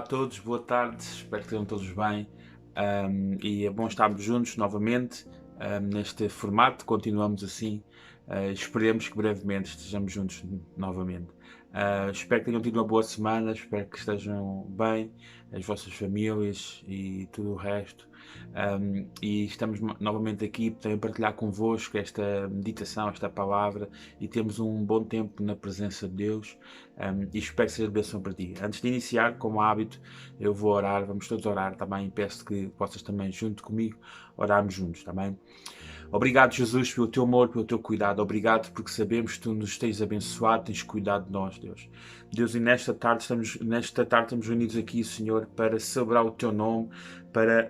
todos, boa tarde, espero que estejam todos bem. E é bom estarmos juntos novamente neste formato, continuamos assim. Esperemos que brevemente estejamos juntos novamente. Espero que tenham tido uma boa semana, espero que estejam bem, as vossas famílias e tudo o resto. E estamos novamente aqui para partilhar convosco esta meditação, esta palavra, e temos um bom tempo na presença de Deus. E espero que seja de bênção para ti. Antes de iniciar, como hábito, eu vou orar, vamos todos orar também. Peço que possas também, junto comigo, orarmos juntos, também. Obrigado, Jesus, pelo teu amor, pelo teu cuidado. Obrigado porque sabemos que tu nos tens abençoado, tens cuidado de nós, Deus. Deus, e nesta tarde estamos unidos aqui, Senhor, para celebrar o teu nome, para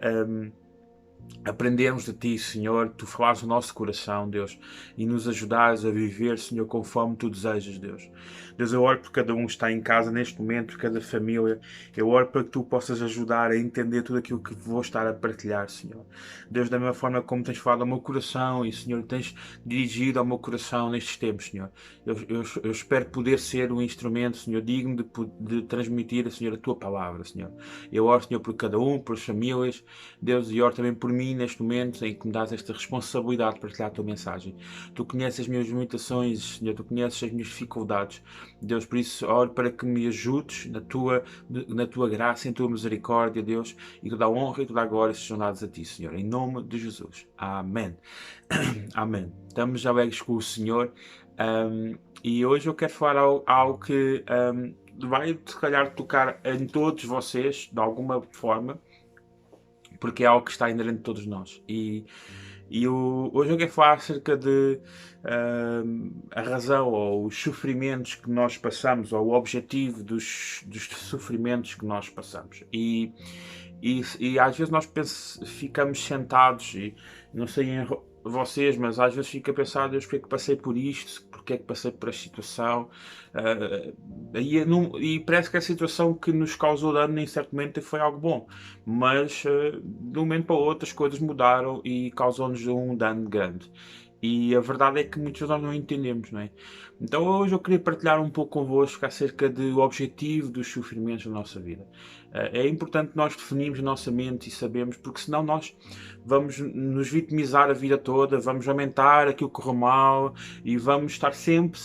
aprendermos de ti, Senhor, tu falares o nosso coração, Deus, e nos ajudares a viver, Senhor, conforme tu desejas, Deus. Deus, eu oro por cada um que está em casa neste momento, por cada família. Eu oro para que tu possas ajudar a entender tudo aquilo que vou estar a partilhar, Senhor. Deus, da mesma forma como tens falado ao meu coração e, Senhor, tens dirigido ao meu coração nestes tempos, Senhor. Eu espero poder ser um instrumento, Senhor, digno de transmitir, Senhor, a tua palavra, Senhor. Eu oro, Senhor, por cada um, por as famílias, Deus, e oro também por mim neste momento em que me dás esta responsabilidade de partilhar a tua mensagem. Tu conheces as minhas limitações, Senhor, tu conheces as minhas dificuldades. Deus, por isso oro para que me ajudes na tua graça, em tua misericórdia, Deus, e toda a honra e toda a glória sejam dados a ti, Senhor, em nome de Jesus. Amém. Amém. Estamos alegres com o Senhor, e hoje eu quero falar algo que vai, se calhar, tocar em todos vocês, de alguma forma, porque é algo que está inerente a todos nós. Hoje eu quero falar acerca de a razão ou os sofrimentos que nós passamos, ou o objetivo dos sofrimentos que nós passamos. E às vezes nós ficamos sentados, e não sei em vocês, mas às vezes fico a pensar, Deus, porque é que passei por isto? Porque é que passei por esta situação? E parece que a situação que nos causou dano em certo momento foi algo bom, mas de um momento para o outro as coisas mudaram e causou-nos um dano grande. E a verdade é que muitos de nós não entendemos, não é? Então hoje eu queria partilhar um pouco convosco acerca do objetivo dos sofrimentos da nossa vida. É importante nós definirmos a nossa mente e sabemos, porque senão nós vamos nos vitimizar a vida toda, vamos aumentar aquilo que correu mal e vamos estar sempre,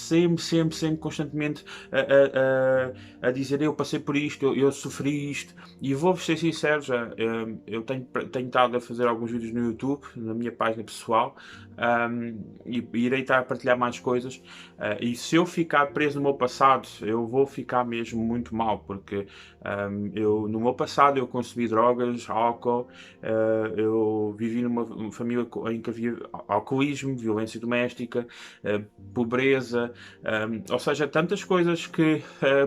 constantemente a dizer eu passei por isto, eu sofri isto. E vou-vos ser sincero, eu tenho estado a fazer alguns vídeos no YouTube, na minha página pessoal, e irei estar a partilhar mais coisas. E se eu ficar preso no meu passado, eu vou ficar mesmo muito mal, porque no meu passado eu consumi drogas, álcool, eu vivi numa família em que havia alcoolismo, violência doméstica, pobreza, ou seja, tantas coisas que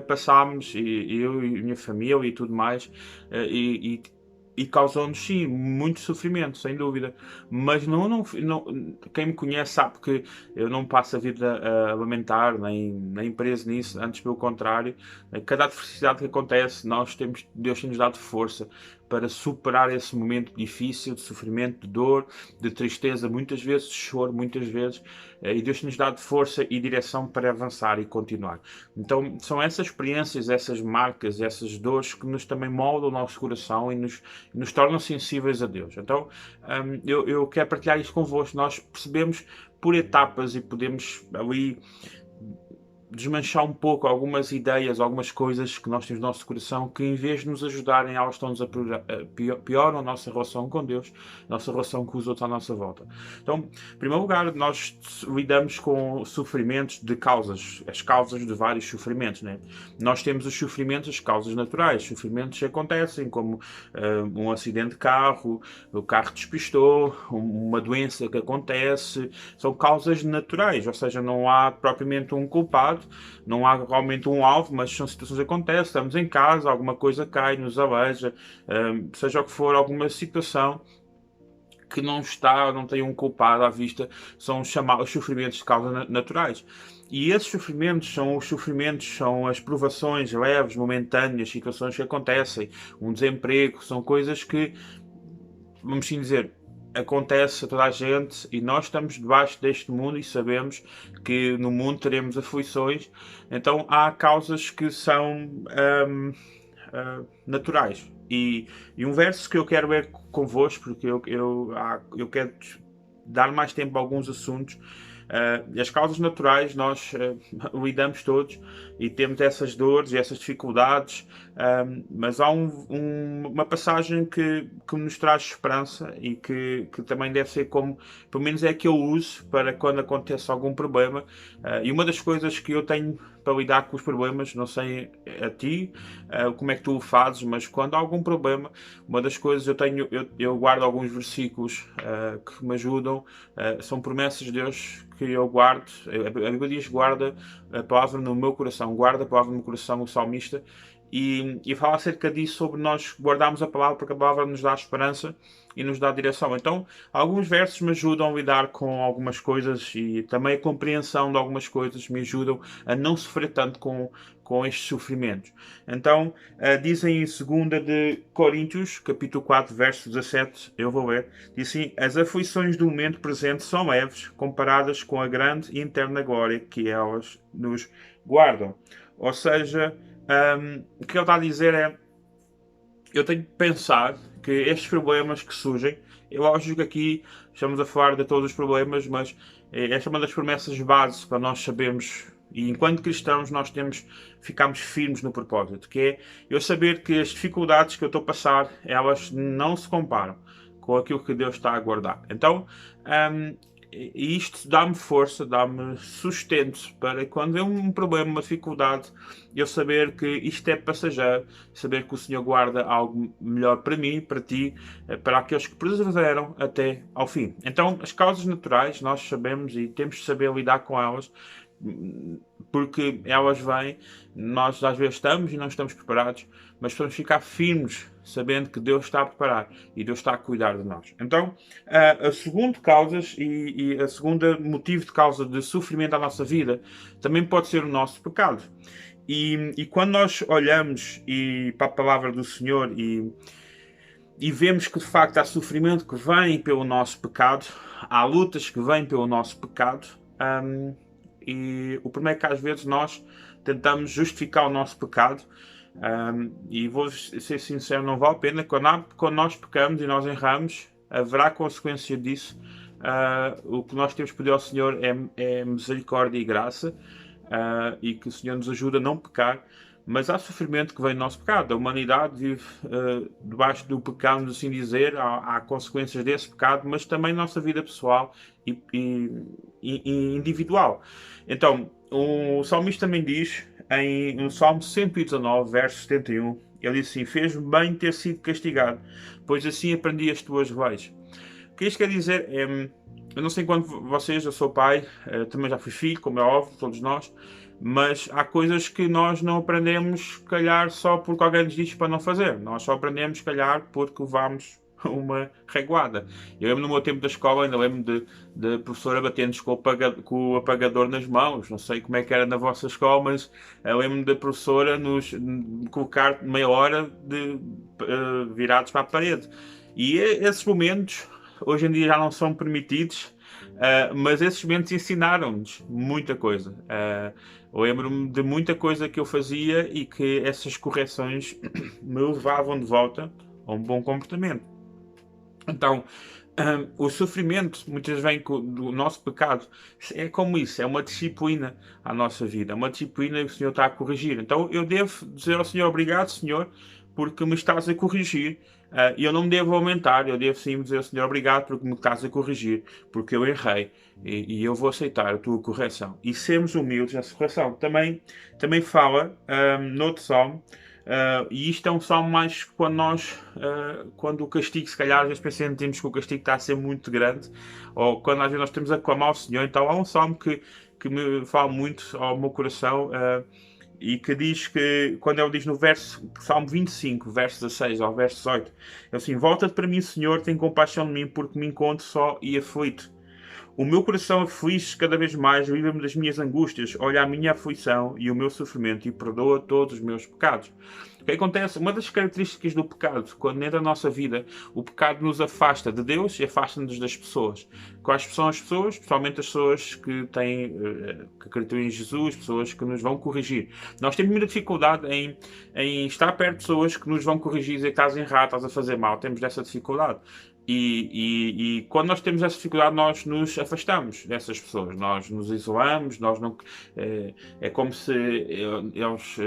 passámos, e eu e a minha família e tudo mais, e causou-nos, sim, muito sofrimento, sem dúvida. Mas quem me conhece sabe que eu não passo a vida a lamentar, nem preso nisso, antes pelo contrário. Cada adversidade que acontece, Deus tem-nos dado força para superar esse momento difícil, de sofrimento, de dor, de tristeza, muitas vezes, de choro, muitas vezes, e Deus tem-nos dado força e direção para avançar e continuar. Então, são essas experiências, essas marcas, essas dores que nos também moldam o nosso coração e nos tornam sensíveis a Deus. Então, eu quero partilhar isto convosco. Nós percebemos por etapas e podemos ali desmanchar um pouco algumas ideias, algumas coisas que nós temos no nosso coração que, em vez de nos ajudarem, elas estão-nos a pioram a nossa relação com Deus, a nossa relação com os outros à nossa volta. Então, em primeiro lugar, nós lidamos com sofrimentos de causas, as causas de vários sofrimentos, né? Nós temos os sofrimentos, as causas naturais, sofrimentos que acontecem, como um acidente de carro, o carro despistou, uma doença que acontece, são causas naturais, ou seja, não há propriamente um culpado, não há realmente um alvo, mas são situações que acontecem. Estamos em casa, alguma coisa cai, nos aleija, seja o que for, alguma situação que não tem um culpado à vista, são chamados sofrimentos de causa naturais. E esses sofrimentos são as provações leves, momentâneas, situações que acontecem, um desemprego, são coisas que, vamos sim dizer, acontece a toda a gente, e nós estamos debaixo deste mundo e sabemos que no mundo teremos aflições. Então há causas que são naturais. E um verso que eu quero ver convosco, porque eu quero dar mais tempo a alguns assuntos. As causas naturais nós lidamos todos e temos essas dores e essas dificuldades, mas há uma passagem que nos traz esperança e que também deve ser como, pelo menos é a que eu uso para quando acontece algum problema. E uma das coisas que eu tenho para lidar com os problemas, não sei a ti como é que tu o fazes, mas quando há algum problema, uma das coisas eu guardo alguns versículos que me ajudam. São promessas de Deus que eu guardo. A Bíblia diz: guarda a palavra no meu coração, guarda a palavra no meu coração, o salmista. E fala acerca disso, sobre nós guardarmos a palavra, porque a palavra nos dá esperança e nos dá direção. Então, alguns versos me ajudam a lidar com algumas coisas e também a compreensão de algumas coisas me ajudam a não sofrer tanto com estes sofrimentos. Então, dizem em 2 de Coríntios, capítulo 4, verso 17, eu vou ler, diz assim: as aflições do momento presente são leves, comparadas com a grande e eterna glória que elas nos guardam. Ou seja, o que ele está a dizer é: eu tenho que pensar que estes problemas que surgem, é lógico que aqui estamos a falar de todos os problemas, mas esta é uma das promessas base para nós sabermos, e enquanto cristãos nós ficamos firmes no propósito, que é eu saber que as dificuldades que eu estou a passar, elas não se comparam com aquilo que Deus está a guardar. Então, e isto dá-me força, dá-me sustento para quando vem um problema, uma dificuldade, eu saber que isto é passageiro, saber que o Senhor guarda algo melhor para mim, para ti, para aqueles que perseveram até ao fim. Então, as causas naturais, nós sabemos e temos de saber lidar com elas, porque elas vêm, nós às vezes estamos e não estamos preparados, mas podemos ficar firmes, sabendo que Deus está a preparar e Deus está a cuidar de nós. Então, a segunda causas e a segunda motivo de causa de sofrimento da nossa vida também pode ser o nosso pecado. E quando nós olhamos para a palavra do Senhor e vemos que de facto há sofrimento que vem pelo nosso pecado, há lutas que vêm pelo nosso pecado, e o problema é que às vezes nós tentamos justificar o nosso pecado. E vou ser sincero, não vale a pena. Quando nós pecamos e nós erramos, haverá consequência disso. O que nós temos que pedir ao Senhor é misericórdia e graça, e que o Senhor nos ajude a não pecar. Mas há sofrimento que vem do nosso pecado. A humanidade vive debaixo do pecado, assim dizer. Há consequências desse pecado, mas também na nossa vida pessoal e individual. Então, o salmista também diz, no Salmo 119, verso 71, ele diz assim: fez-me bem ter sido castigado, pois assim aprendi as tuas leis. O que isto quer dizer é, eu não sei quanto vocês, eu sou pai, também já fui filho, como é óbvio, todos nós, mas há coisas que nós não aprendemos, se calhar, só porque alguém nos diz para não fazer. Nós só aprendemos, se calhar, porque levamos uma reguada. Eu lembro no meu tempo da escola, ainda lembro de professora bater-nos com o apagador nas mãos. Não sei como é que era na vossa escola, mas eu lembro da professora nos colocar meia hora virados para a parede. E esses momentos, hoje em dia já não são permitidos, mas esses momentos ensinaram-nos muita coisa. Eu lembro-me de muita coisa que eu fazia e que essas correções me levavam de volta a um bom comportamento. Então, o sofrimento muitas vezes vem do nosso pecado. É como isso, é uma disciplina à nossa vida, é uma disciplina que o Senhor está a corrigir. Então eu devo dizer ao Senhor: obrigado, Senhor, porque me estás a corrigir. E eu não me devo aumentar, eu devo sim dizer ao Senhor: obrigado porque me estás a corrigir, porque eu errei e eu vou aceitar a tua correção. E sermos humildes nessa correção. Também fala noutro salmo. E isto é um salmo mais quando o castigo, se calhar, às vezes sentimos que o castigo está a ser muito grande, ou quando às vezes nós temos a clamar ao Senhor. Então há um salmo que me fala muito ao meu coração, e que diz que, quando ele diz no Salmo 25, verso 16 ao verso 18, é assim: volta-te para mim, Senhor, tem compaixão de mim, porque me encontro só e aflito. O meu coração aflige cada vez mais, livra-me das minhas angústias, olha a minha aflição e o meu sofrimento e perdoa todos os meus pecados. O que acontece? Uma das características do pecado, quando entra na nossa vida, o pecado nos afasta de Deus e afasta-nos das pessoas. Quais são as pessoas? Principalmente as pessoas que acreditam em Jesus, pessoas que nos vão corrigir. Nós temos muita dificuldade em estar perto de pessoas que nos vão corrigir e dizer que estás errado, estás a fazer mal. Temos dessa dificuldade. E quando nós temos essa dificuldade, nós nos afastamos dessas pessoas, nós nos isolamos, nós não, é como se eles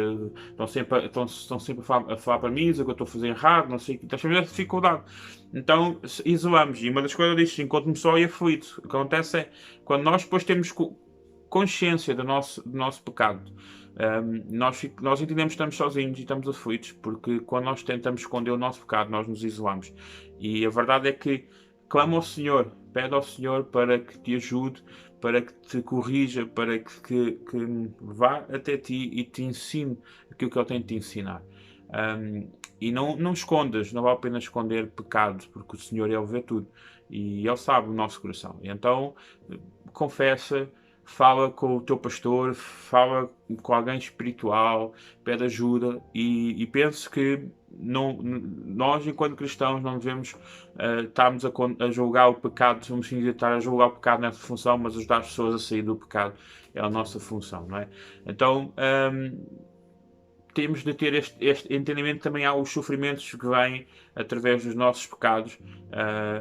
estão sempre a falar para mim, dizer que eu estou a fazer errado, não sei, nós temos essa dificuldade. Então isolamos. E uma das coisas disto, encontro-me só e aflito. O que acontece é, quando nós depois temos consciência do nosso pecado, nós entendemos que estamos sozinhos e estamos aflitos, porque quando nós tentamos esconder o nosso pecado, nós nos isolamos. E a verdade é que clama ao Senhor, pede ao Senhor para que te ajude, para que te corrija, para que vá até ti e te ensine aquilo que Ele tem de te ensinar. E não escondas, não vale a pena esconder pecado, porque o Senhor, Ele vê tudo. E Ele sabe o nosso coração. E então, confessa, fala com o teu pastor, fala com alguém espiritual, pede ajuda e penso que nós, enquanto cristãos, não devemos estarmos a julgar o pecado, vamos sim estar a julgar o pecado nessa função, mas ajudar as pessoas a sair do pecado é a nossa função, não é? Então, temos de ter este entendimento também aos sofrimentos que vêm através dos nossos pecados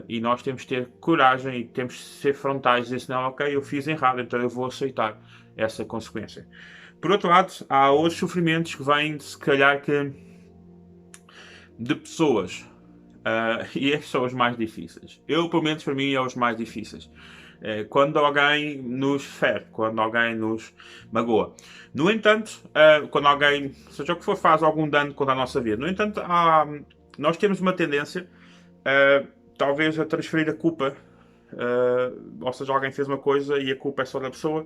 e nós temos de ter coragem e temos de ser frontais e dizer assim, não, ok, eu fiz errado, então eu vou aceitar essa consequência. Por outro lado, há outros sofrimentos que vêm, se calhar, de pessoas. E estes são os mais difíceis. Eu, pelo menos para mim, é os mais difíceis. Quando alguém nos fere, quando alguém nos magoa. No entanto, quando alguém, seja o que for, faz algum dano contra a nossa vida. No entanto, nós temos uma tendência, talvez, a transferir a culpa. Ou seja, alguém fez uma coisa e a culpa é só da pessoa.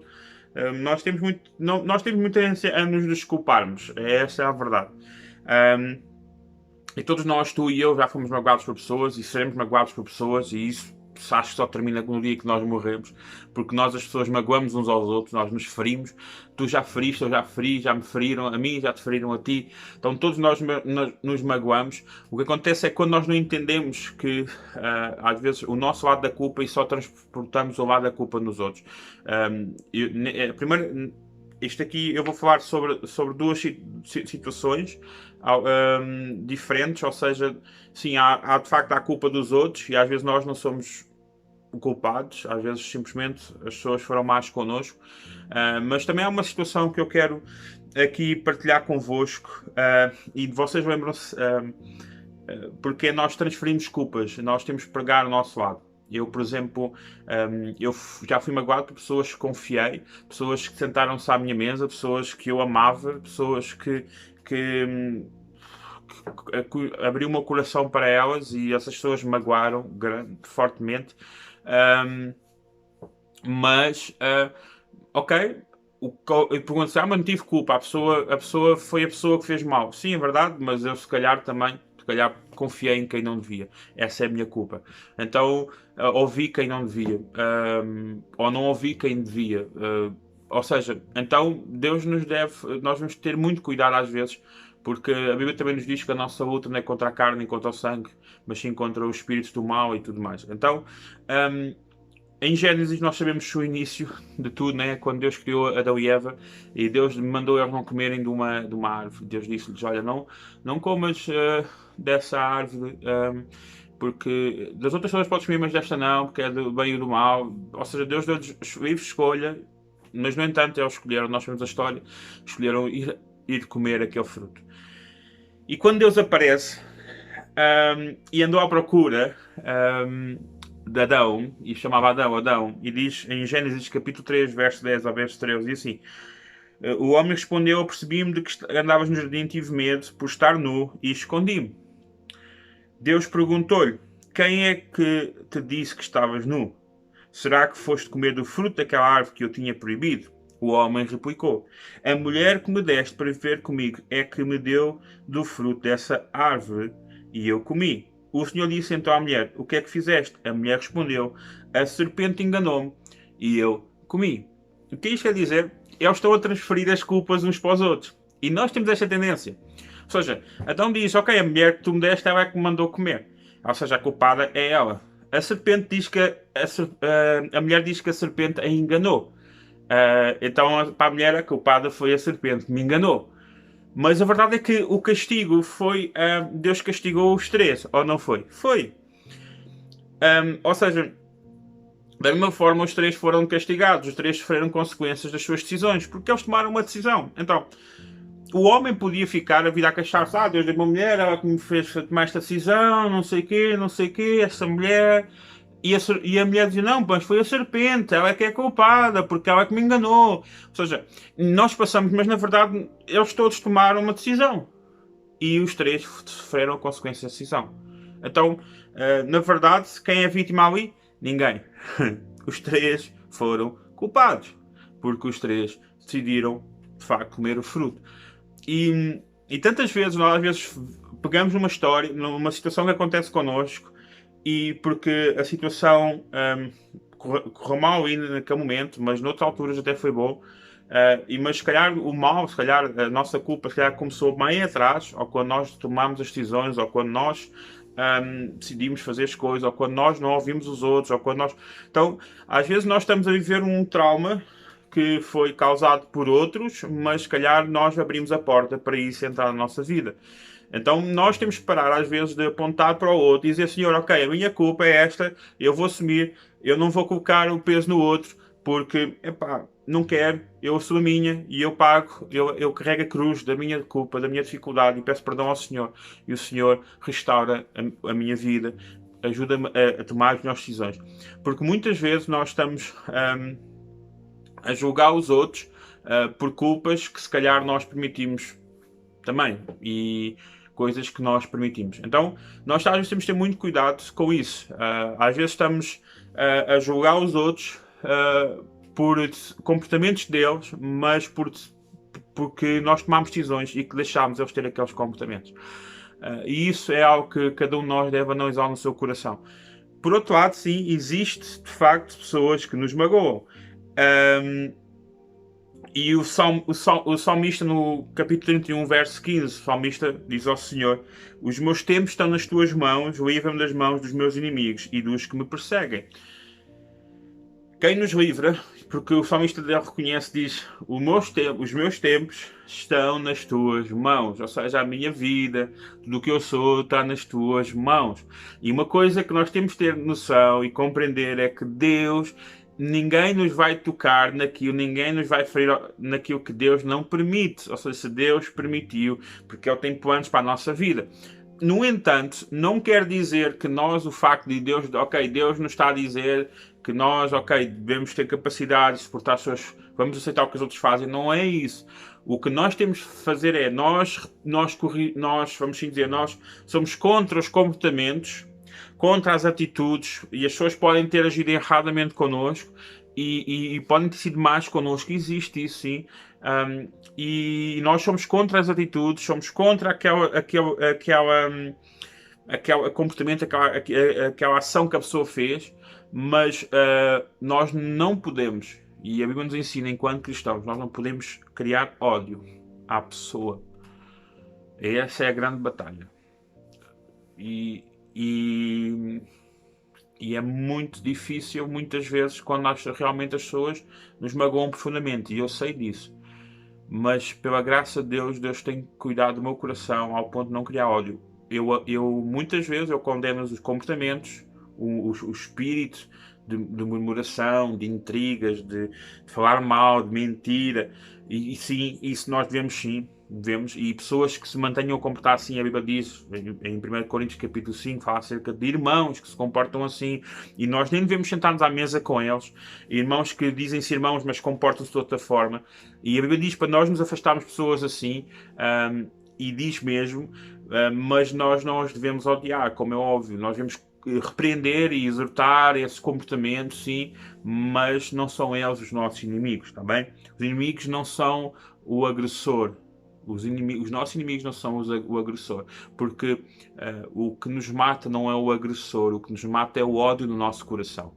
Nós temos muita tendência a nos desculparmos. Essa é a verdade. E todos nós, tu e eu, já fomos magoados por pessoas e seremos magoados por pessoas, e isso acho que só termina no dia que nós morremos, porque nós, as pessoas, magoamos uns aos outros, nós nos ferimos. Tu já feriste, eu já feri, já me feriram a mim, já te feriram a ti. Então todos nós nos magoamos. O que acontece é que quando nós não entendemos que às vezes o nosso lado da culpa e só transportamos o lado da culpa nos outros. Primeiro, isto aqui eu vou falar sobre duas situações diferentes, ou seja, sim, há de facto a culpa dos outros e às vezes nós não somos culpados, às vezes simplesmente as pessoas foram más connosco, mas também há uma situação que eu quero aqui partilhar convosco e vocês lembram-se porque nós transferimos culpas, nós temos que pregar o nosso lado. Eu, por exemplo, eu já fui magoado por pessoas que confiei, pessoas que sentaram-se à minha mesa, pessoas que eu amava, pessoas que abri o meu coração para elas e essas pessoas me magoaram fortemente. Mas, ok, eu pergunto-se, mas não tive culpa, a pessoa foi a pessoa que fez mal. Sim, é verdade, mas eu se calhar também confiei em quem não devia. Essa é a minha culpa. Então, ouvi quem não devia. Ou não ouvi quem devia. Ou seja, então, nós vamos ter muito cuidado às vezes, porque a Bíblia também nos diz que a nossa luta não é contra a carne nem contra o sangue, mas sim contra os espíritos do mal e tudo mais. Então, em Gênesis nós sabemos o início de tudo, né? Quando Deus criou Adão e Eva e Deus mandou eles não comerem de uma árvore. Deus disse-lhes, olha, não comas dessa árvore, porque das outras coisas podes comer, mas desta não, porque é do bem e do mal. Ou seja, Deus deu-lhes livre escolha, mas no entanto eles escolheram, nós sabemos a história, escolheram ir comer aquele fruto. E quando Deus aparece e andou à procura de Adão, e chamava Adão, e diz em Gênesis capítulo 3, verso 10 ao verso 13, diz assim: o homem respondeu, apercebi-me de que andavas no jardim, tive medo por estar nu e escondi-me. Deus perguntou-lhe, quem é que te disse que estavas nu? Será que foste comer do fruto daquela árvore que eu tinha proibido? O homem replicou, a mulher que me deste para viver comigo é que me deu do fruto dessa árvore e eu comi. O Senhor disse então à mulher: o que é que fizeste? A mulher respondeu: a serpente enganou-me e eu comi. O que isto quer dizer? Eles estão a transferir as culpas uns para os outros. E nós temos esta tendência. Ou seja, Adão diz: ok, a mulher que tu me deste, ela é que me mandou comer. Ou seja, a culpada é ela. A serpente diz que a mulher diz que a serpente a enganou. Então, para a mulher, a culpada foi a serpente que me enganou. Mas a verdade é que o castigo foi. Deus castigou os três, ou não foi? Foi. Ou seja, da mesma forma, os três foram castigados, os três sofreram consequências das suas decisões, porque eles tomaram uma decisão. Então, o homem podia ficar a vir a queixar-se: Deus deu uma mulher, ela que me fez tomar esta decisão, não sei quê, essa mulher. E a mulher dizia: não, mas foi a serpente, ela é que é culpada, porque ela é que me enganou. Ou seja, nós passamos, mas na verdade eles todos tomaram uma decisão. E os três sofreram consequências da decisão. Então, na verdade, quem é vítima ali? Ninguém. Os três foram culpados. Porque os três decidiram, de facto, comer o fruto. E tantas vezes, nós às vezes pegamos numa história, numa situação que acontece connosco, e porque a situação correu mal ainda naquele momento, mas noutras alturas até foi bom. Mas se calhar o mal, se calhar a nossa culpa, se calhar começou bem atrás, ou quando nós tomamos as decisões, ou quando nós decidimos fazer as coisas, ou quando nós não ouvimos os outros, ou quando nós... Então, às vezes nós estamos a viver um trauma que foi causado por outros, mas se calhar nós abrimos a porta para isso entrar na nossa vida. Então nós temos que parar às vezes de apontar para o outro e dizer: Senhor, ok, a minha culpa é esta, eu vou assumir, eu não vou colocar o peso no outro, porque, epá, não quero, eu assumo a minha e eu pago, eu carrego a cruz da minha culpa, da minha dificuldade e peço perdão ao Senhor. E o Senhor restaura a minha vida, ajuda-me a tomar as melhores decisões. Porque muitas vezes nós estamos a julgar os outros por culpas que se calhar nós permitimos também, e coisas que nós permitimos. Então, nós às vezes temos de ter muito cuidado com isso. Às vezes estamos a julgar os outros por comportamentos deles, mas porque nós tomamos decisões e que deixámos eles ter aqueles comportamentos. E isso é algo que cada um de nós deve analisar no seu coração. Por outro lado, sim, existe de facto pessoas que nos magoam. E o salmista, no capítulo 31, verso 15, o salmista diz ao Senhor: os meus tempos estão nas tuas mãos, livra-me das mãos dos meus inimigos e dos que me perseguem. Quem nos livra, porque o salmista dele reconhece, diz: os meus tempos estão nas tuas mãos. Ou seja, a minha vida, tudo o que eu sou, está nas tuas mãos. E uma coisa que nós temos de ter noção e compreender é que Deus... ninguém nos vai tocar naquilo, ninguém nos vai ferir naquilo que Deus não permite. Ou seja, se Deus permitiu, porque Ele tem planos para a nossa vida. No entanto, não quer dizer que nós, o facto de Deus, ok, Deus nos está a dizer que nós, ok, devemos ter capacidade de suportar as suas... vamos aceitar o que os outros fazem. Não é isso. O que nós temos de fazer é, nós vamos assim dizer, nós somos contra os comportamentos, contra as atitudes, e as pessoas podem ter agido erradamente connosco e podem ter sido más connosco, existe isso sim, e nós somos contra as atitudes, somos contra aquele comportamento, aquela ação que a pessoa fez, mas nós não podemos, e a Bíblia nos ensina enquanto cristãos, nós não podemos criar ódio à pessoa. Essa é a grande batalha. E é muito difícil, muitas vezes, quando realmente as pessoas nos magoam profundamente. E eu sei disso. Mas, pela graça de Deus, Deus tem cuidado do meu coração ao ponto de não criar ódio. Muitas vezes, eu condeno os comportamentos, o espírito de murmuração, de intrigas, de falar mal, de mentira. E sim, isso nós devemos e pessoas que se mantenham a comportar assim, a Bíblia diz em 1 Coríntios capítulo 5, fala acerca de irmãos que se comportam assim, e nós nem devemos sentar-nos à mesa com eles, irmãos que dizem-se irmãos, mas comportam-se de outra forma, e a Bíblia diz para nós nos afastarmos de pessoas assim, e diz mesmo, mas nós não os devemos odiar, como é óbvio, nós devemos repreender e exortar esse comportamento, sim, mas não são eles os nossos inimigos, está bem? Os inimigos não são o agressor. Os nossos inimigos não são o agressor, porque o que nos mata não é o agressor, o que nos mata é o ódio no nosso coração,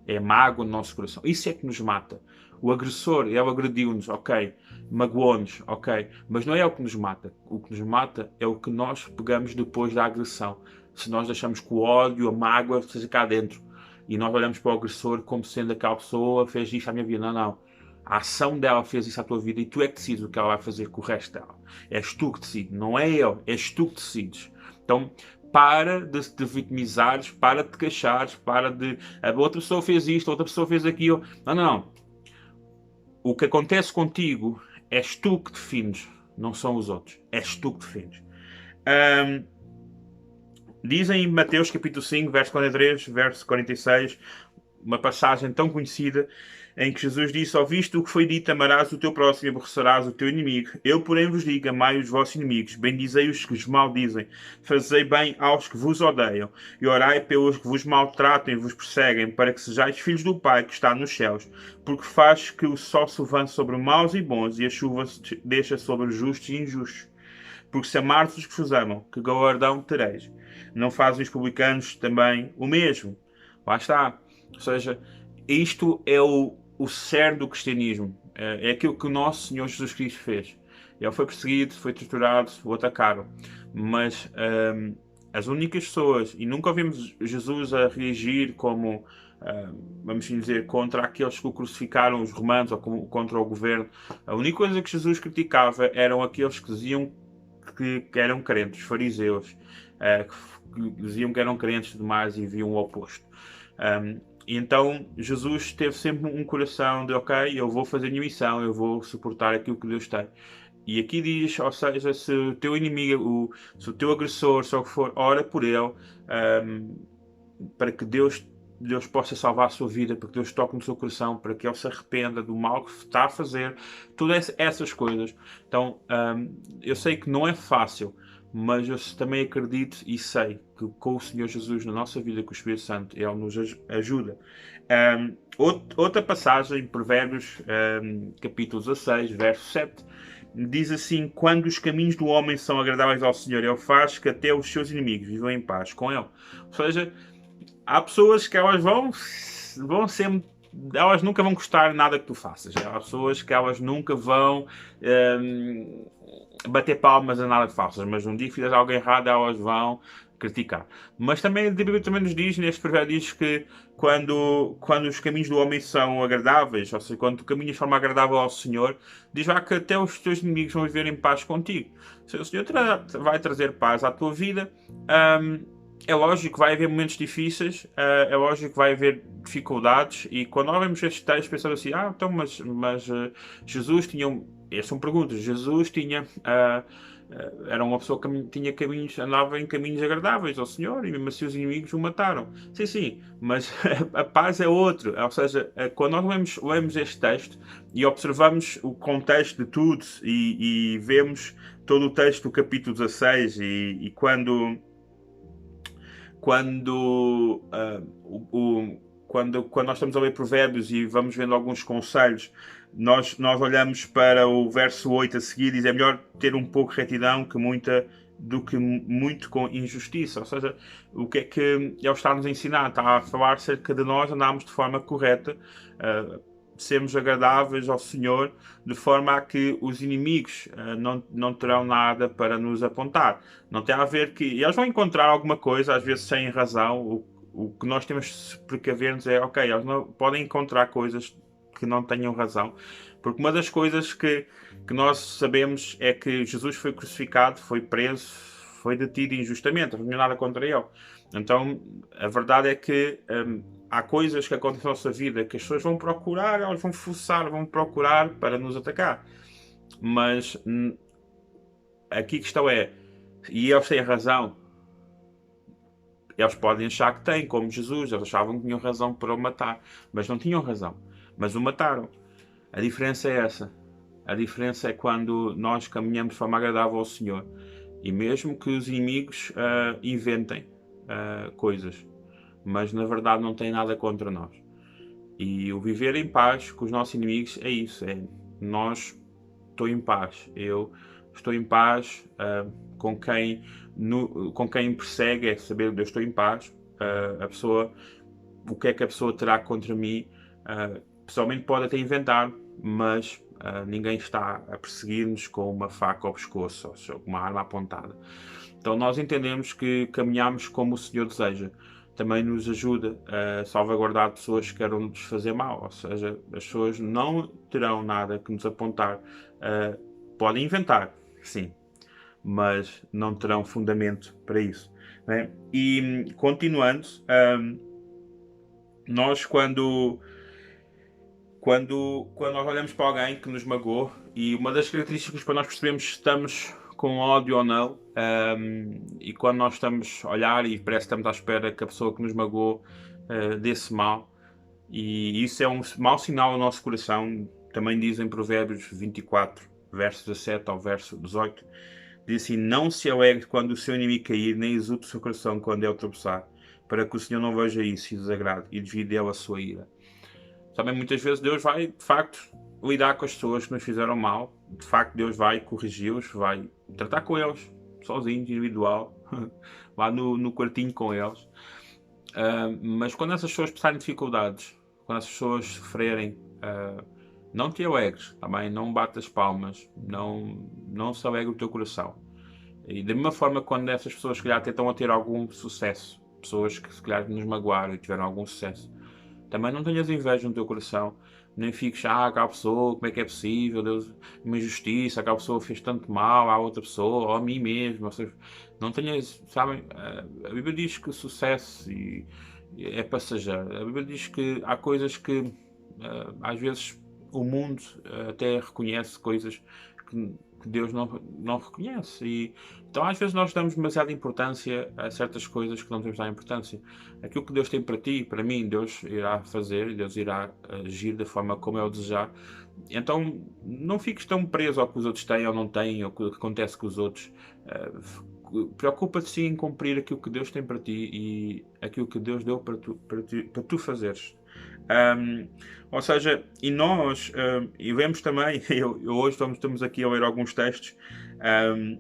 é a mágoa no nosso coração. Isso é que nos mata. O agressor, ele agrediu-nos, ok, magoou-nos, ok, mas não é o que nos mata. O que nos mata é o que nós pegamos depois da agressão. Se nós deixamos que o ódio, a mágoa esteja cá dentro e nós olhamos para o agressor como sendo aquela pessoa fez isto à minha vida, não, não. A ação dela fez isso à tua vida e tu é que decides o que ela vai fazer com o resto dela. És tu que decides, não é ele, és tu que decides. Então, para de te vitimizares, para de te queixares, para de a outra pessoa fez isto, a outra pessoa fez aquilo. Não, não, não. O que acontece contigo és tu que defines, não são os outros. És tu que defines. Dizem em Mateus capítulo 5, verso 43, verso 46, uma passagem tão conhecida em que Jesus disse: ouviste o que foi dito, amarás o teu próximo e aborrecerás o teu inimigo. Eu, porém, vos digo, amai os vossos inimigos, bendizei os que vos maldizem, fazei bem aos que vos odeiam, e orai pelos que vos maltratam e vos perseguem, para que sejais filhos do Pai que está nos céus, porque faz que o sol se levante sobre maus e bons, e a chuva deixa sobre os justos e injustos. Porque se amardes os que vos amam, que galardão tereis? Não fazem os publicanos também o mesmo? Lá está. Ou seja, isto é o cerne do cristianismo. É aquilo que o nosso Senhor Jesus Cristo fez. Ele foi perseguido, foi torturado, o atacaram. Mas as únicas pessoas, e nunca ouvimos Jesus a reagir como, vamos dizer, contra aqueles que o crucificaram, os romanos, ou contra o governo. A única coisa que Jesus criticava eram aqueles que diziam que eram crentes, os fariseus, que diziam que eram crentes demais e viam o oposto. E então Jesus teve sempre um coração de ok, eu vou fazer a minha missão, eu vou suportar aquilo que Deus tem. E aqui diz, ou seja, se o teu inimigo, se o teu agressor, se o que for, ora por ele, para que Deus possa salvar a sua vida, para que Deus toque no seu coração, para que ele se arrependa do mal que está a fazer, todas essas coisas. Então, eu sei que não é fácil, mas eu também acredito e sei que com o Senhor Jesus na nossa vida, com o Espírito Santo, Ele nos ajuda. Outra passagem, Provérbios, capítulo 16, verso 7, diz assim: quando os caminhos do homem são agradáveis ao Senhor, Ele faz que até os seus inimigos vivam em paz com Ele. Ou seja, há pessoas que elas vão sempre, elas nunca vão gostar de nada que tu faças. Há pessoas que elas nunca vão bater palmas a nada que faças, mas um dia que fizeres algo errado, elas vão criticar. Mas também a Bíblia também nos diz, neste provérbio, diz que quando os caminhos do homem são agradáveis, ou seja, quando tu caminhas de forma agradável ao Senhor, diz lá que até os teus inimigos vão viver em paz contigo. Se o Senhor vai trazer paz à tua vida, é lógico que vai haver momentos difíceis, é lógico que vai haver dificuldades, e quando nós vemos estes textos pensamos assim, então, mas Jesus tinha, estas são perguntas, Jesus tinha, era uma pessoa que tinha caminhos, andava em caminhos agradáveis ao Senhor, e mesmo assim os inimigos o mataram. Sim, sim, mas a paz é outro, ou seja, quando nós lemos este texto e observamos o contexto de tudo, e vemos todo o texto do capítulo 16, e quando nós estamos a ler Provérbios e vamos vendo alguns conselhos, nós olhamos para o verso 8 a seguir e diz: é melhor ter um pouco de retidão do que muito com injustiça. Ou seja, o que é que ele está a nos ensinar? Está a falar acerca de nós andarmos de forma correta, sermos agradáveis ao Senhor, de forma a que os inimigos não terão nada para nos apontar. Não tem a ver que... eles vão encontrar alguma coisa, às vezes sem razão. O que nós temos de se precaver-nos é, ok, eles não podem encontrar coisas que não tenham razão, porque uma das coisas que nós sabemos é que Jesus foi crucificado, foi preso, foi detido injustamente, não tinha nada contra ele. Então, a verdade é que há coisas que acontecem na nossa vida que as pessoas vão procurar, elas vão forçar, vão procurar para nos atacar. Mas aqui a questão é, e eles têm razão? Eles podem achar que têm, como Jesus, eles achavam que tinham razão para o matar, mas não tinham razão, mas o mataram. A diferença é essa. A diferença é quando nós caminhamos de forma agradável ao Senhor, e mesmo que os inimigos inventem coisas, mas na verdade não têm nada contra nós. E o viver em paz com os nossos inimigos é isso, nós estou em paz, eu estou em paz, com quem com quem me persegue é saber que eu estou em paz. A pessoa, o que é que a pessoa terá contra mim, pessoalmente pode até inventar, mas ninguém está a perseguir-nos com uma faca ao pescoço ou com uma arma apontada. Então nós entendemos que caminhamos como o Senhor deseja. Também nos ajuda a salvaguardar pessoas que queiram nos fazer mal, ou seja, as pessoas não terão nada que nos apontar. Podem inventar, sim, mas não terão fundamento para isso, né? E continuando, nós quando nós olhamos para alguém que nos magoou, e uma das características para nós percebemos se estamos com ódio ou não, e quando nós estamos a olhar e parece que estamos à espera que a pessoa que nos magoou desse mal, e isso é um mau sinal no nosso coração. Também diz em Provérbios 24, verso 17 ao verso 18, diz assim: não se alegre quando o seu inimigo cair, nem exulte o seu coração quando ele tropeçar, para que o Senhor não veja isso e desagrade, e desvie dele a sua ira. Também muitas vezes Deus vai, de facto, lidar com as pessoas que nos fizeram mal. De facto, Deus vai corrigi-los, vai tratar com eles, sozinho, individual, lá no quartinho com eles. Mas quando essas pessoas passarem dificuldades, quando essas pessoas sofrerem, não te alegres, também não batas palmas, não se alegre o teu coração. E da mesma forma, quando essas pessoas, se calhar, tentam a ter algum sucesso, pessoas que, se calhar, nos magoaram e tiveram algum sucesso, também não tenhas inveja no teu coração, nem fiques, aquela pessoa, como é que é possível, Deus, uma injustiça, aquela pessoa fez tanto mal à outra pessoa, ou a mim mesmo. Ou seja, não tenhas, sabem, a Bíblia diz que o sucesso é passageiro. A Bíblia diz que há coisas que, às vezes, o mundo até reconhece coisas que Deus não reconhece. E, então, às vezes, nós damos demasiada importância a certas coisas que não devemos dar importância. Aquilo que Deus tem para ti, para mim, Deus irá fazer, Deus irá agir da forma como Ele desejar. Então, não fiques tão preso ao que os outros têm ou não têm, ou o que acontece com os outros. Preocupa-te sim em cumprir aquilo que Deus tem para ti e aquilo que Deus deu para tu fazeres. Ou seja, e nós, e vemos também, hoje estamos aqui a ler alguns textos,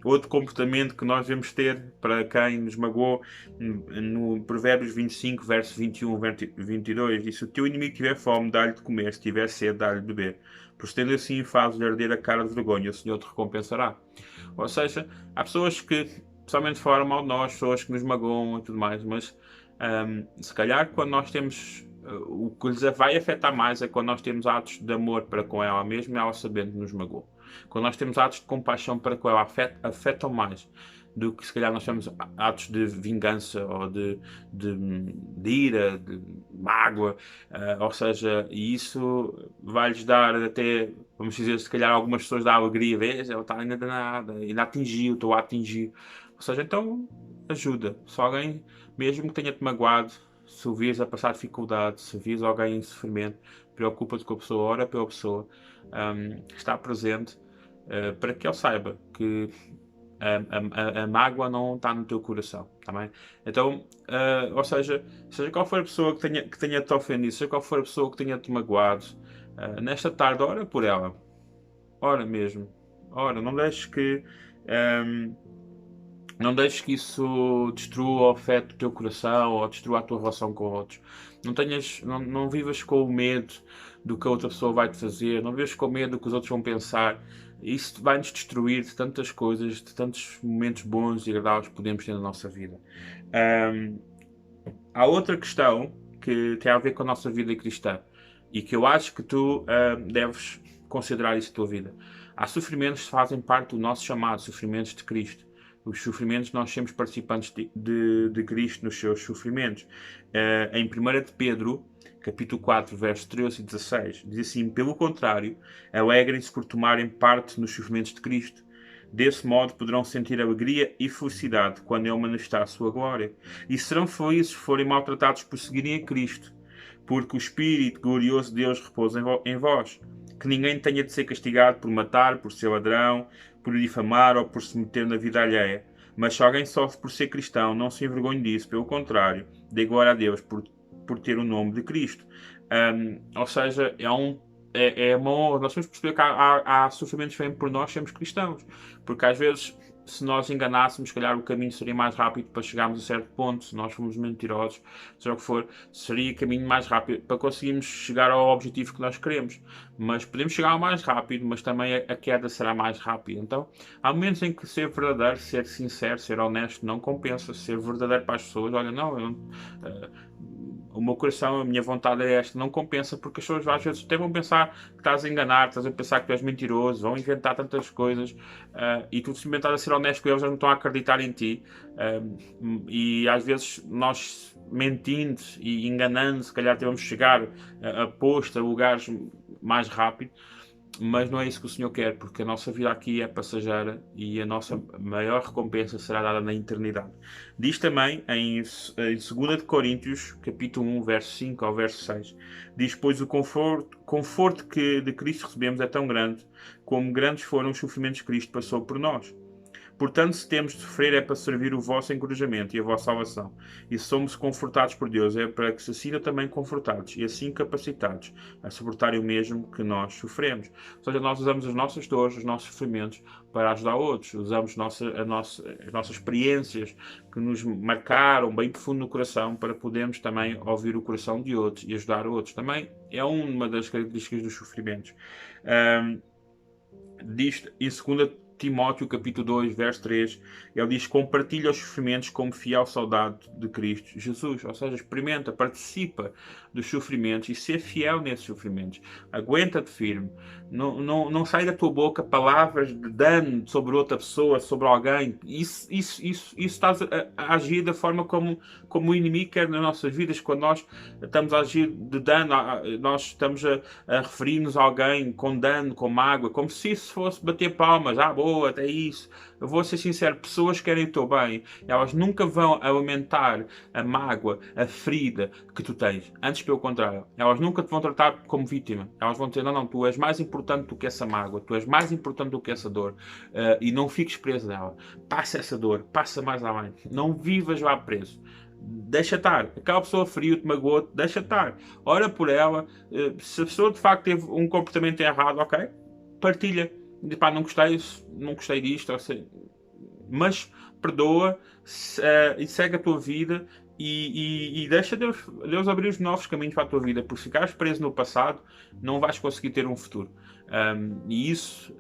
outro comportamento que nós devemos ter para quem nos magoou, no Provérbios 25, verso 21, 22, diz: se o teu inimigo tiver fome, dá-lhe de comer, se tiver sede, dá-lhe de beber, pois tendo assim fazes arder a cara de vergonha, o Senhor te recompensará. Ou seja, há pessoas que pessoalmente falam mal de nós, pessoas que nos magoam e tudo mais, mas se calhar quando nós temos o que lhes vai afetar mais é quando nós temos atos de amor para com ela mesmo, ela sabendo que nos magoou. Quando nós temos atos de compaixão para com ela, afetam mais do que se calhar nós temos atos de vingança ou de ira, de mágoa. Ou seja, e isso vai-lhes dar até, vamos dizer, se calhar algumas pessoas dá alegria, vês, ela está ainda danada, ainda atingiu, estou a atingir. Ou seja, então ajuda. Se alguém, mesmo que tenha-te magoado, se o vires a passar dificuldade, se vires alguém em sofrimento, preocupa-te com a pessoa, ora pela pessoa, está presente, para que ele saiba que a mágoa não está no teu coração, tá bem? Então, ou seja qual for a pessoa que tenha te ofendido, seja qual for a pessoa que tenha te magoado, nesta tarde, ora por ela, ora mesmo, ora, não deixes que isso destrua ou afete o teu coração ou destrua a tua relação com outros. Não vivas com o medo do que a outra pessoa vai te fazer, não vivas com o medo do que os outros vão pensar. Isso vai-nos destruir de tantas coisas, de tantos momentos bons e agradáveis que podemos ter na nossa vida. Há outra questão que tem a ver com a nossa vida cristã e que eu acho que tu deves considerar isso na tua vida. Há sofrimentos que fazem parte do nosso chamado, sofrimentos de Cristo. Os sofrimentos, nós somos participantes de Cristo nos seus sofrimentos. Em 1 de Pedro, capítulo 4, versos 13 e 16, diz assim: pelo contrário, alegrem-se por tomarem parte nos sofrimentos de Cristo. Desse modo poderão sentir alegria e felicidade quando Ele manifestar a sua glória. E serão felizes se forem maltratados por seguirem a Cristo, porque o Espírito glorioso de Deus repousa em vós. Que ninguém tenha de ser castigado por matar, por ser ladrão, por difamar ou por se meter na vida alheia. Mas se alguém sofre por ser cristão, não se envergonhe disso, pelo contrário, dê glória a Deus por ter o nome de Cristo. Ou seja, é uma honra. Nós temos que perceber que há sofrimentos que vêm por nós sermos cristãos. Porque às vezes, se nós enganássemos, se calhar o caminho seria mais rápido para chegarmos a certo ponto. Se nós formos mentirosos, seja o que for, seria o caminho mais rápido para conseguirmos chegar ao objetivo que nós queremos. Mas podemos chegar ao mais rápido, mas também a queda será mais rápida. Então, há momentos em que ser verdadeiro, ser sincero, ser honesto não compensa. Ser verdadeiro para as pessoas, olha, não, eh, o meu coração, a minha vontade é esta, não compensa, porque as pessoas às vezes até vão pensar que estás a enganar, estás a pensar que tu és mentiroso, vão inventar tantas coisas, e tu simplesmente estás a ser honesto com eles, eles não estão a acreditar em ti. E às vezes nós mentindo e enganando, se calhar temos de chegar a posto, a lugares mais rápido, mas não é isso que o Senhor quer, porque a nossa vida aqui é passageira e a nossa maior recompensa será dada na eternidade. Diz também em 2 de Coríntios, capítulo 1, verso 5 ao verso 6, diz: pois o conforto que de Cristo recebemos é tão grande, como grandes foram os sofrimentos que Cristo passou por nós. Portanto, se temos de sofrer, é para servir o vosso encorajamento e a vossa salvação. E se somos confortados por Deus, é para que se sintam também confortados e assim capacitados a suportarem o mesmo que nós sofremos. Ou seja, nós usamos as nossas dores, os nossos sofrimentos para ajudar outros. Usamos as nossas experiências que nos marcaram bem profundo no coração para podermos também ouvir o coração de outros e ajudar outros. Também é uma das características dos sofrimentos. Diz em 2 Timóteo, capítulo 2, verso 3, ele diz: compartilha os sofrimentos como fiel soldado de Cristo Jesus. Ou seja, experimenta, participa dos sofrimentos e ser fiel nesses sofrimentos. Aguenta-te firme. Não sai da tua boca palavras de dano sobre outra pessoa, sobre alguém. Isso estás a agir da forma como o inimigo quer nas nossas vidas. Quando nós estamos a agir de dano, nós estamos a referir-nos a alguém com dano, com mágoa, como se isso fosse bater palmas. Boa, até isso. Eu vou ser sincero, pessoas que querem o teu bem, elas nunca vão aumentar a mágoa, a ferida que tu tens. Antes, pelo contrário, elas nunca te vão tratar como vítima. Elas vão dizer: não, tu és mais importante do que essa mágoa, tu és mais importante do que essa dor, e não fiques preso nela. Passa essa dor, passa mais além. Não vivas lá preso. Deixa estar. Aquela pessoa feriu-te, magoou-te, deixa estar. Ora por ela. Se a pessoa de facto teve um comportamento errado, ok? Partilha. Pá, não gostei disto, assim, mas perdoa, e segue a tua vida e deixa Deus abrir os novos caminhos para a tua vida, porque se ficares preso no passado, não vais conseguir ter um futuro. E isso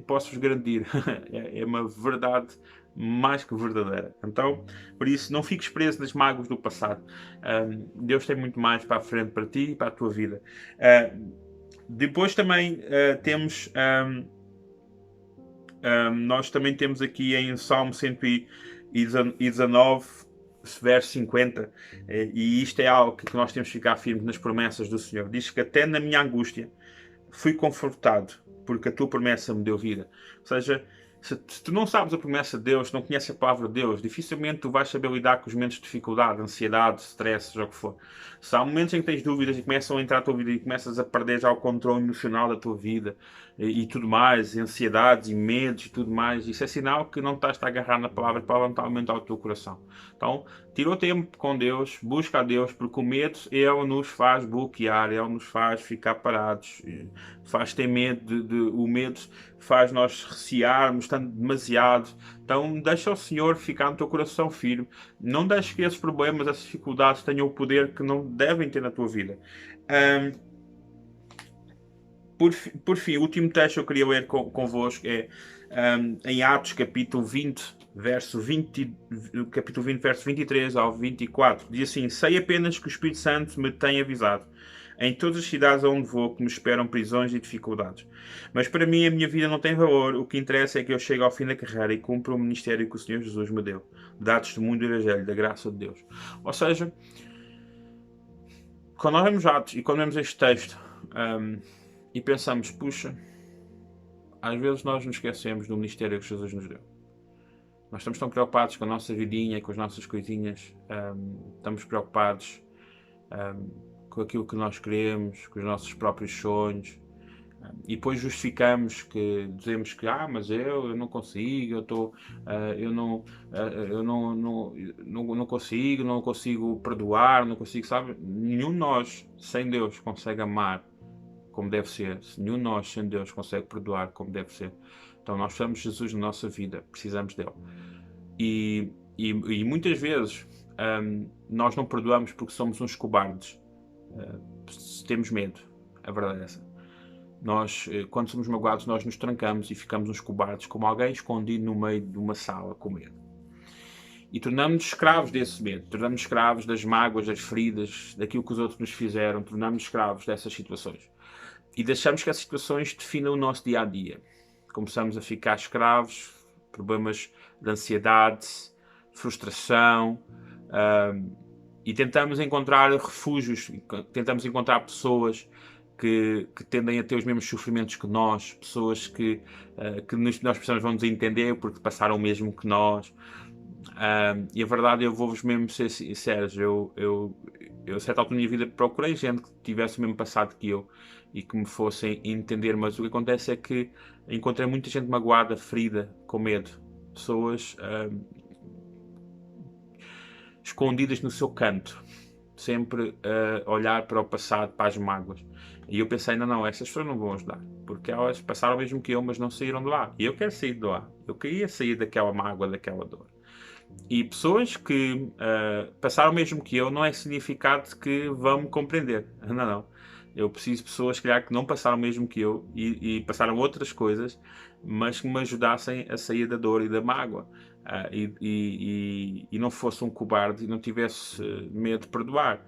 posso-vos garantir, é uma verdade mais que verdadeira. Então, por isso, não fiques preso nas mágoas do passado. Deus tem muito mais para a frente para ti e para a tua vida. Depois também temos nós também temos aqui em Salmo 119 verso 50, e isto é algo que nós temos que ficar firmes nas promessas do Senhor. Diz que até na minha angústia fui confortado, porque a tua promessa me deu vida. Ou seja, se tu não sabes a promessa de Deus, não conheces a palavra de Deus, dificilmente tu vais saber lidar com os momentos de dificuldade, ansiedade, stress, seja o que for. Se há momentos em que tens dúvidas e começam a entrar na tua vida e começas a perder já o controle emocional da tua vida e tudo mais, ansiedades e medos e tudo mais, isso é sinal que não estás a agarrar na palavra, a palavra não está a aumentar o teu coração. Então, tira o tempo com Deus, busca a Deus, porque o medo, ele nos faz bloquear, ele nos faz ficar parados, faz ter medo, o medo faz nós recearmos tanto demasiado. Então deixa o Senhor ficar no teu coração firme. Não deixes que esses problemas, essas dificuldades tenham o poder que não devem ter na tua vida. Por fim, o último texto que eu queria ler convosco é em Atos capítulo 20, capítulo 20, verso 23 ao 24. Diz assim: sei apenas que o Espírito Santo me tem avisado em todas as cidades aonde vou que me esperam prisões e dificuldades. Mas para mim a minha vida não tem valor. O que interessa é que eu chegue ao fim da carreira e cumpra o ministério que o Senhor Jesus me deu. Dar testemunho do Evangelho, da graça de Deus. Ou seja, quando nós vemos Atos e quando vemos este texto e pensamos: puxa, às vezes nós nos esquecemos do ministério que Jesus nos deu. Nós estamos tão preocupados com a nossa vidinha, com as nossas coisinhas, estamos preocupados com aquilo que nós queremos, com os nossos próprios sonhos, e depois justificamos, que dizemos que mas eu não consigo, eu não consigo perdoar, não consigo, sabe? Nenhum de nós, sem Deus, consegue amar como deve ser, se nenhum de nós, sem Deus, consegue perdoar como deve ser, então nós precisamos de Jesus na nossa vida, precisamos dele. E muitas vezes nós não perdoamos porque somos uns cobardes, temos medo, a verdade é essa. Nós, quando somos magoados, nós nos trancamos e ficamos uns cobardes, como alguém escondido no meio de uma sala com medo. E tornamos-nos escravos desse medo, tornamos-nos escravos das mágoas, das feridas, daquilo que os outros nos fizeram, tornamos-nos escravos dessas situações. E deixamos que essas situações definam o nosso dia-a-dia. Começamos a ficar escravos, problemas de ansiedade, frustração, e tentamos encontrar refúgios, tentamos encontrar pessoas que tendem a ter os mesmos sofrimentos que nós, pessoas que nós precisamos vão nos entender porque passaram o mesmo que nós. E a verdade, eu vou-vos mesmo ser sinceros, eu a certa altura da minha vida procurei gente que tivesse o mesmo passado que eu e que me fossem entender, mas o que acontece é que encontrei muita gente magoada, ferida, com medo, pessoas escondidas no seu canto, sempre a olhar para o passado, para as mágoas. E eu pensei, não, essas pessoas não vão ajudar, porque elas passaram o mesmo que eu, mas não saíram de lá. E eu quero sair de lá, eu queria sair daquela mágoa, daquela dor. E pessoas que passaram o mesmo que eu não é significado que vão me compreender. Não. Eu preciso de pessoas, calhar, que não passaram o mesmo que eu e passaram outras coisas, mas que me ajudassem a sair da dor e da mágoa. E não fosse um cobarde e não tivesse medo de perdoar.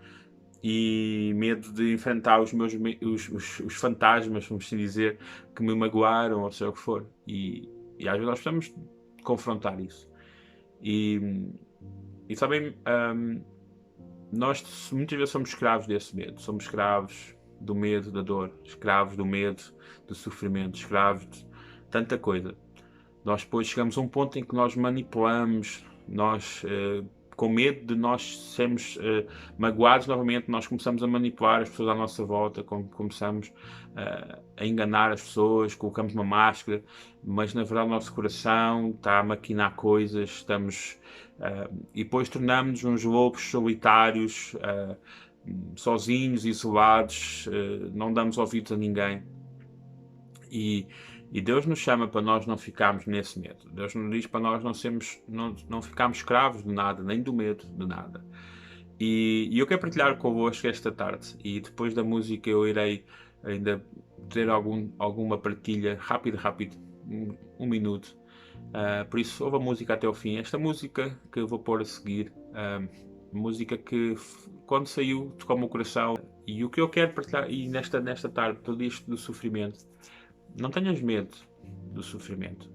E medo de enfrentar os meus os fantasmas, vamos assim dizer, que me magoaram, ou seja o que for. E às vezes nós precisamos confrontar isso. E sabem, nós muitas vezes somos escravos desse medo. Somos escravos do medo da dor, escravos do medo do sofrimento, escravos de tanta coisa. Nós depois chegamos a um ponto em que nós manipulamos, com medo de nós sermos magoados novamente, nós começamos a manipular as pessoas à nossa volta, começamos a enganar as pessoas, colocamos uma máscara, mas na verdade o nosso coração está a maquinar coisas, e depois tornamos-nos uns lobos solitários, sozinhos, isolados, não damos ouvidos a ninguém. E Deus nos chama para nós não ficarmos nesse medo. Deus nos diz para nós não ficarmos escravos de nada, nem do medo de nada. E eu quero partilhar convosco esta tarde. E depois da música eu irei ainda ter alguma partilha rápido, um minuto. Por isso, ouve a música até ao fim. Esta música que eu vou pôr a seguir, música que quando saiu tocou o meu coração. E o que eu quero partilhar, e nesta tarde, tudo isto do sofrimento, não tenhas medo do sofrimento.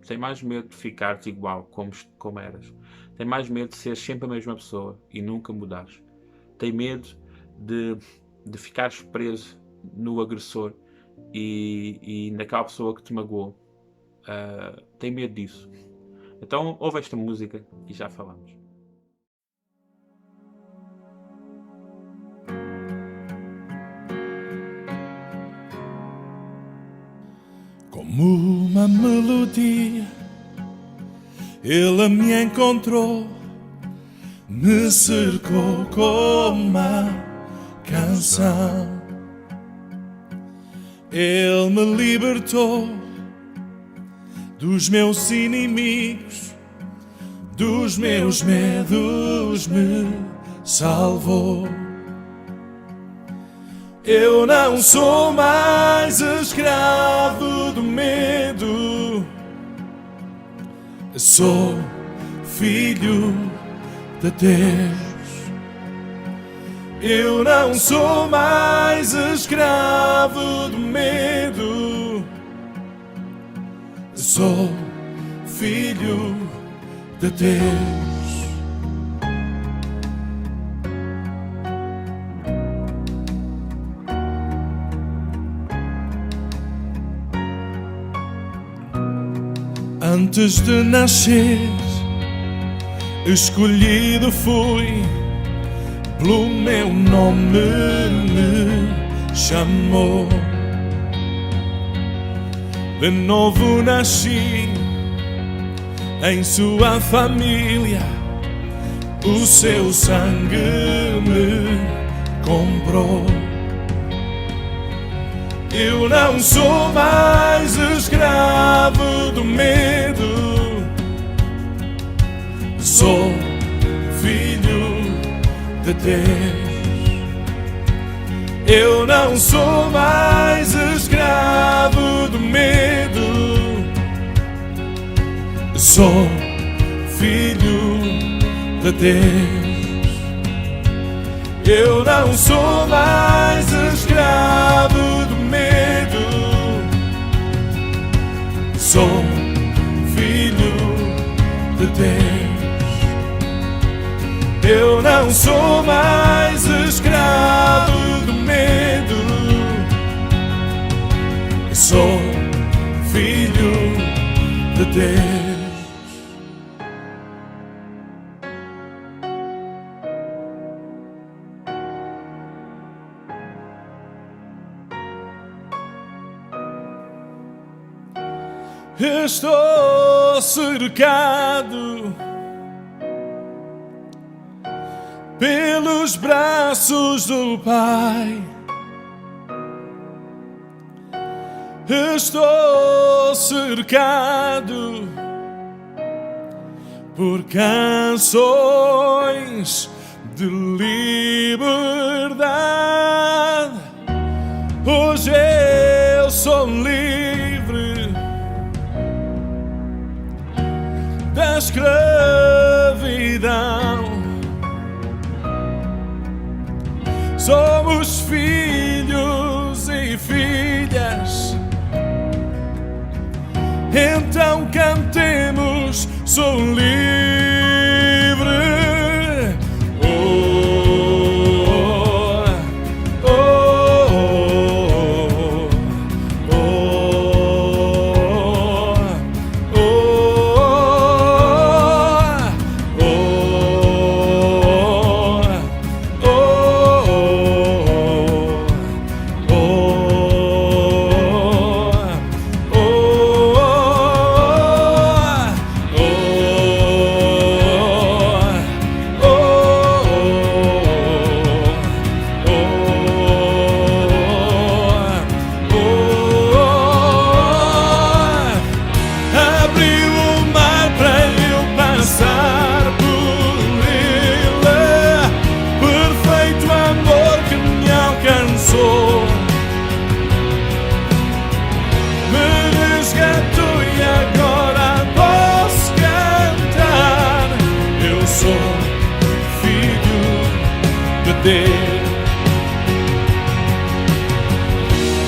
Tem mais medo de ficares igual como eras. Tem mais medo de seres sempre a mesma pessoa e nunca mudares. Tem medo de ficares preso no agressor e naquela pessoa que te magoou. Tem medo disso. Então ouve esta música e já falamos. Como uma melodia, ele me encontrou, me cercou com uma canção. Ele me libertou dos meus inimigos, dos meus medos, me salvou. Eu não sou mais escravo do medo, sou filho de Deus. Eu não sou mais escravo do medo, sou filho de Deus. Antes de nascer, escolhido fui, pelo meu nome me chamou. De novo nasci em sua família, o seu sangue me comprou. Eu não sou mais escravo do medo, sou filho de Deus. Eu não sou mais escravo do medo, sou filho de Deus. Eu não sou mais escravo do medo, sou filho de Deus. Eu não sou mais escravo do medo, sou filho de Deus. Estou cercado pelos braços do Pai. Estou cercado por canções de liberdade. Hoje eu sou livre da escravidão. Somos filhos e filhas, então cantemos, sou livre.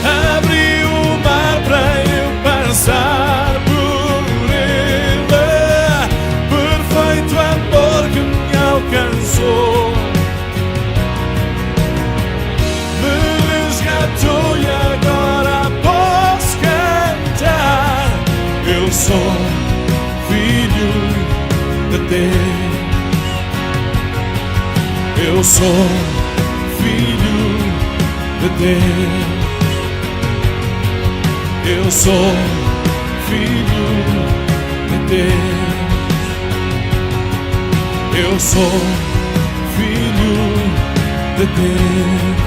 Abri o mar para eu passar por ele, perfeito amor que me alcançou, me resgatou e agora posso cantar. Eu sou filho de Deus. Eu sou filho de Deus. Eu sou filho de Deus. Eu sou filho de Deus.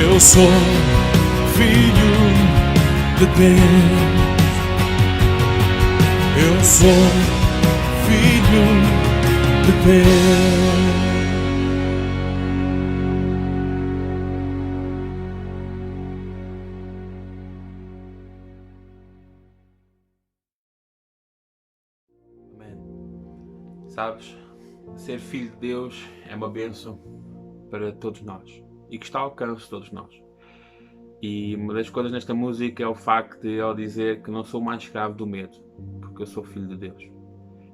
Eu sou filho de Deus. Eu sou filho de Deus. Sabes, ser filho de Deus é uma bênção para todos nós e que está ao alcance de todos nós. E uma das coisas nesta música é o facto de ele dizer que não sou mais escravo do medo, porque eu sou filho de Deus.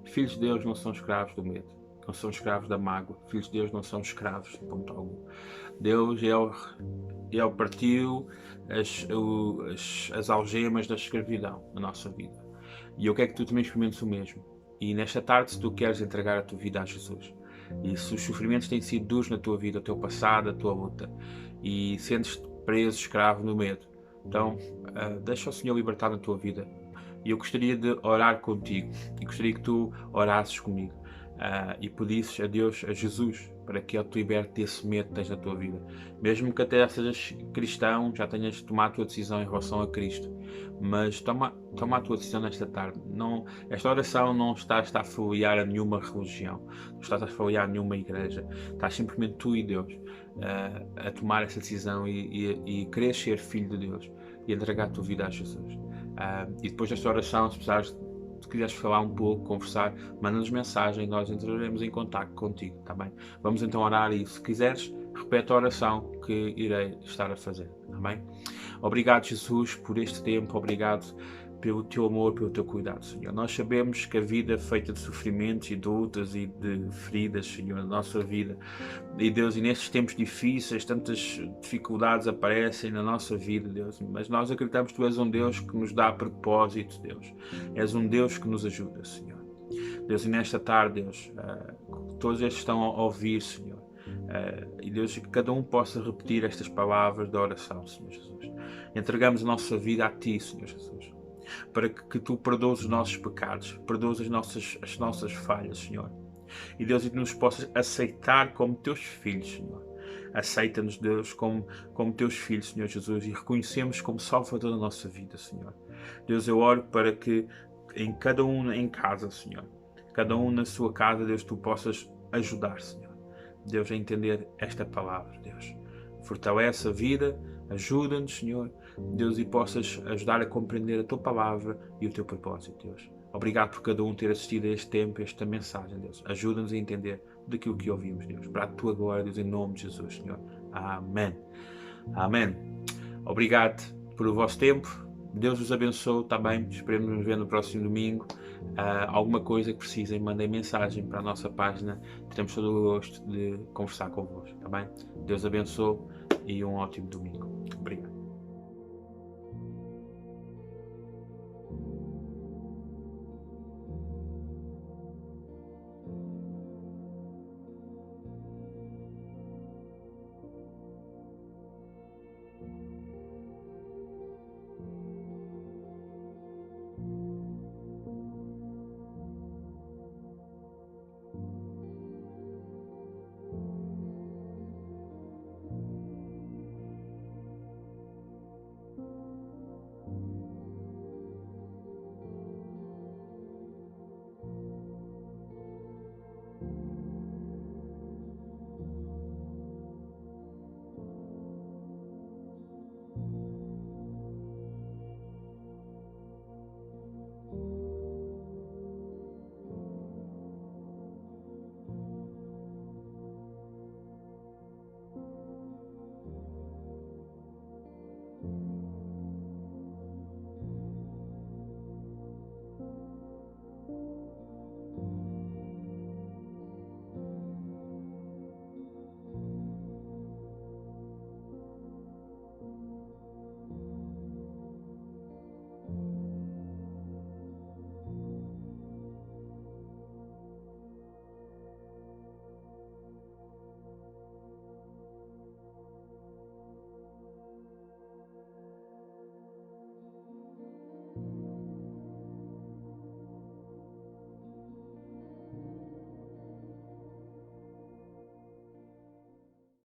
Filhos de Deus não são escravos do medo, não são escravos da mágoa. Filhos de Deus não são escravos de ponto algum. Deus, ele partiu as algemas da escravidão na nossa vida. E eu quero que tu também experimentes o mesmo. E nesta tarde, se tu queres entregar a tua vida a Jesus, e se os sofrimentos têm sido duros na tua vida, o teu passado, a tua luta, e sentes-te preso, escravo no medo, então deixa o Senhor libertar na tua vida. E eu gostaria de orar contigo, e gostaria que tu orasses comigo, e pedisses a Deus, a Jesus, para que Ele te liberte desse medo que tens na tua vida. Mesmo que até sejas cristão, já tenhas tomado a tua decisão em relação a Cristo, mas toma a tua decisão nesta tarde. Esta oração não está a afiliar a nenhuma religião, não estás a afiliar a nenhuma igreja, estás simplesmente tu e Deus a tomar essa decisão e querer ser filho de Deus e entregar a tua vida a Jesus. E depois desta oração, se quiseres falar um pouco, conversar, manda-nos mensagem, nós entraremos em contato contigo, tá bem? Vamos então orar e se quiseres, repete a oração que irei estar a fazer, tá bem? Obrigado, Jesus, por este tempo, obrigado pelo teu amor, pelo teu cuidado, Senhor. Nós sabemos que a vida é feita de sofrimentos e de lutas e de feridas, Senhor, na nossa vida. E Deus, e nestes tempos difíceis, tantas dificuldades aparecem na nossa vida, Deus. Mas nós acreditamos que Tu és um Deus que nos dá propósito, Deus. És um Deus que nos ajuda, Senhor. Deus, e nesta tarde, Deus, todos estes estão a ouvir, Senhor. E Deus, que cada um possa repetir estas palavras da oração, Senhor Jesus. Entregamos a nossa vida a Ti, Senhor Jesus, para que Tu perdoes os nossos pecados, perdoes as nossas falhas, Senhor. E Deus, e nos possas aceitar como Teus filhos, Senhor. Aceita-nos, Deus, como Teus filhos, Senhor Jesus, e reconhecemos como Salvador da nossa vida, Senhor. Deus, eu oro para que em cada um em casa, Senhor, cada um na sua casa, Deus, Tu possas ajudar, Senhor. Deus, a entender esta palavra, Deus. Fortalece a vida, ajuda-nos, Senhor, Deus, e possas ajudar a compreender a Tua palavra e o Teu propósito, Deus. Obrigado por cada um ter assistido a este tempo, a esta mensagem, Deus. Ajuda-nos a entender daquilo que ouvimos, Deus. Para a Tua glória, Deus, em nome de Jesus, Senhor. Amém. Amém. Obrigado pelo vosso tempo. Deus vos abençoe também. Esperemos nos ver no próximo domingo. Alguma coisa que precisem, mandem mensagem para a nossa página. Teremos todo o gosto de conversar convosco, tá bem? Deus abençoe e um ótimo domingo. Obrigado.